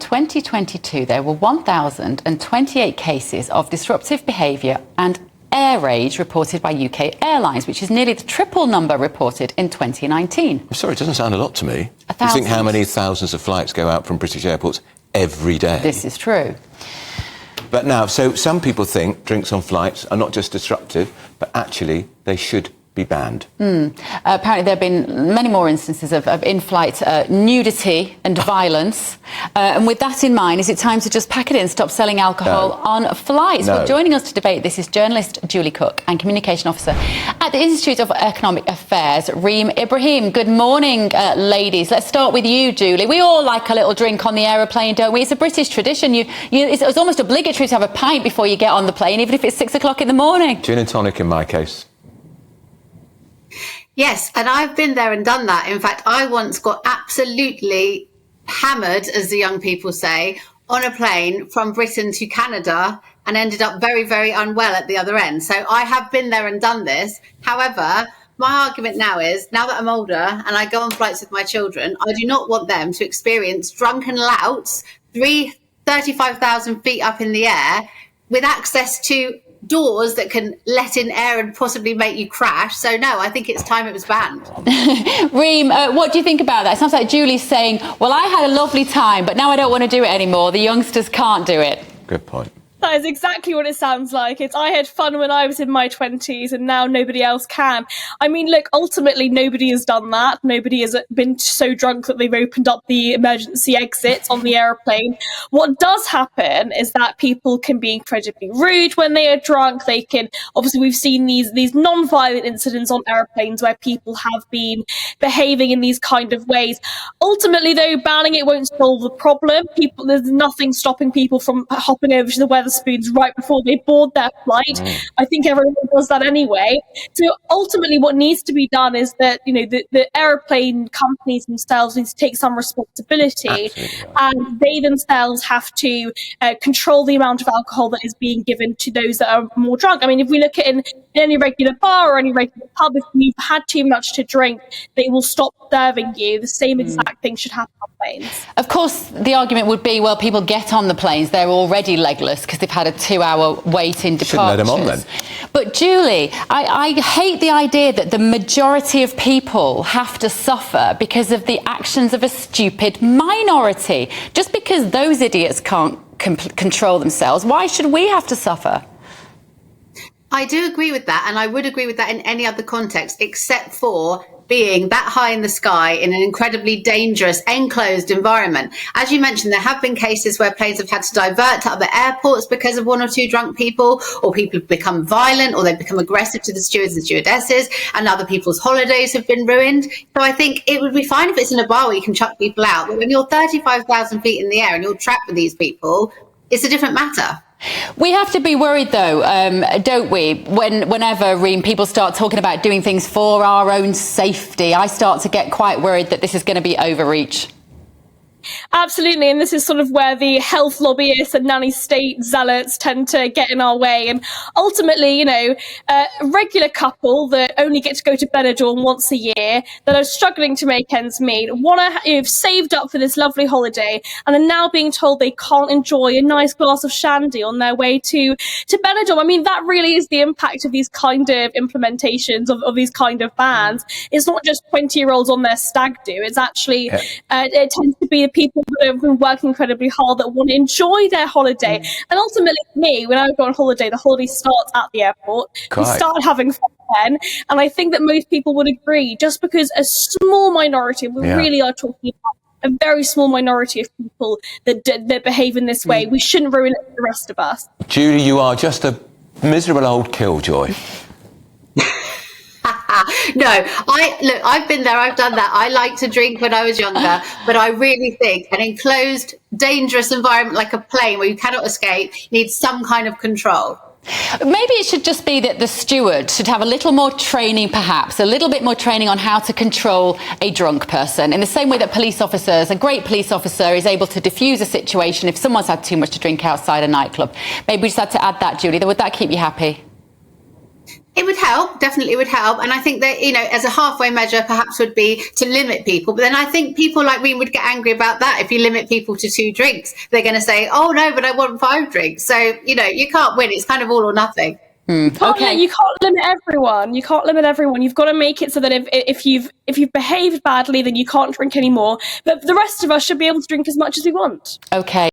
2022, there were 1,028 cases of disruptive behaviour and air rage reported by UK airlines, which is nearly the triple number reported in 2019. I'm sorry, it doesn't sound a lot to me. You think how many thousands of flights go out from British airports every day? This is true. But now, so some people think drinks on flights are not just disruptive, but actually they should be banned. Apparently there have been many more instances of in-flight nudity and violence. And with that in mind, is it time to just pack it in, stop selling alcohol on flights? No. Well, joining us to debate this is journalist Julie Cook and Communication Officer at the Institute of Economic Affairs, Reem Ibrahim. Good morning, ladies. Let's start with you, Julie. We all like a little drink on the aeroplane, don't we? It's a British tradition. It's almost obligatory to have a pint before you get on the plane, even if it's 6 o'clock in the morning. Gin and tonic in my case. Yes, and I've been there and done that. In fact, I once got absolutely hammered, as the young people say, on a plane from Britain to Canada and ended up very, very unwell at the other end. So I have been there and done this. However, my argument now is, now that I'm older and I go on flights with my children, I do not want them to experience drunken louts 35,000 feet up in the air with access to doors that can let in air and possibly make you crash. So no, I think it's time it was banned. Reem, what do you think about that? It sounds like Julie's saying, well, I had a lovely time, but now I don't want to do it anymore. The youngsters can't do it. Good point. That is exactly what it sounds like. It's I had fun when I was in my 20s and now nobody else can. I mean, look, ultimately nobody has done that. Nobody has been so drunk that they've opened up the emergency exits on the airplane. What does happen is that people can be incredibly rude when they are drunk. They can, obviously we've seen these non-violent incidents on airplanes where people have been behaving in these kind of ways. Ultimately though, banning it won't solve the problem. There's nothing stopping people from hopping over to the Weatherspoons right before they board their flight. I think everyone does that anyway. So ultimately what needs to be done is that, the airplane companies themselves need to take some responsibility. And they themselves have to control the amount of alcohol that is being given to those that are more drunk. I mean, if we look at in any regular bar or any regular pub, if you've had too much to drink, they will stop serving you. The same exact thing should happen on planes. Of course, the argument would be, well, people get on the planes, they're already legless because they've had a 2-hour wait in departures. Shouldn't let them on then. But Julie, I hate the idea that the majority of people have to suffer because of the actions of a stupid minority. Just because those idiots can't control themselves, why should we have to suffer? I do agree with that, and I would agree with that in any other context, except for being that high in the sky in an incredibly dangerous, enclosed environment. As you mentioned, there have been cases where planes have had to divert to other airports because of one or two drunk people, or people have become violent, or they've become aggressive to the stewards and stewardesses, and other people's holidays have been ruined. So I think it would be fine if it's in a bar where you can chuck people out, but when you're 35,000 feet in the air and you're trapped with these people, it's a different matter. We have to be worried, though, don't we? Whenever, Reem, people start talking about doing things for our own safety, I start to get quite worried that this is going to be overreach. Absolutely, and this is sort of where the health lobbyists and nanny state zealots tend to get in our way. And ultimately, a regular couple that only get to go to Benidorm once a year, that are struggling to make ends meet, have saved up for this lovely holiday, and are now being told they can't enjoy a nice glass of shandy on their way to Benidorm. I mean, that really is the impact of these kind of implementations of these kind of bans. It's not just 20-year-olds on their stag do. It's actually, it tends to be the people that have been working incredibly hard that want to enjoy their holiday. And ultimately, for me, when I go on holiday, the holiday starts at the airport. We start having fun then. And I think that most people would agree, just because a small minority, we really are talking about a very small minority of people that behave in this way, we shouldn't ruin it for the rest of us. Julie, you are just a miserable old killjoy. No, I've been there, I've done that. I liked to drink when I was younger, but I really think an enclosed, dangerous environment like a plane where you cannot escape needs some kind of control. Maybe it should just be that the steward should have a little more training, perhaps, a little bit more training on how to control a drunk person, in the same way that a great police officer is able to diffuse a situation if someone's had too much to drink outside a nightclub. Maybe we just had to add that, Julie. Would that keep you happy? It would help, definitely would help. And I think that, as a halfway measure perhaps would be to limit people. But then I think people like Reem would get angry about that. If you limit people to 2 drinks, they're going to say, oh no, but I want 5 drinks. So, you can't win. It's kind of all or nothing. You can't limit everyone. You've got to make it so that if you've behaved badly, then you can't drink anymore. But the rest of us should be able to drink as much as we want. Okay.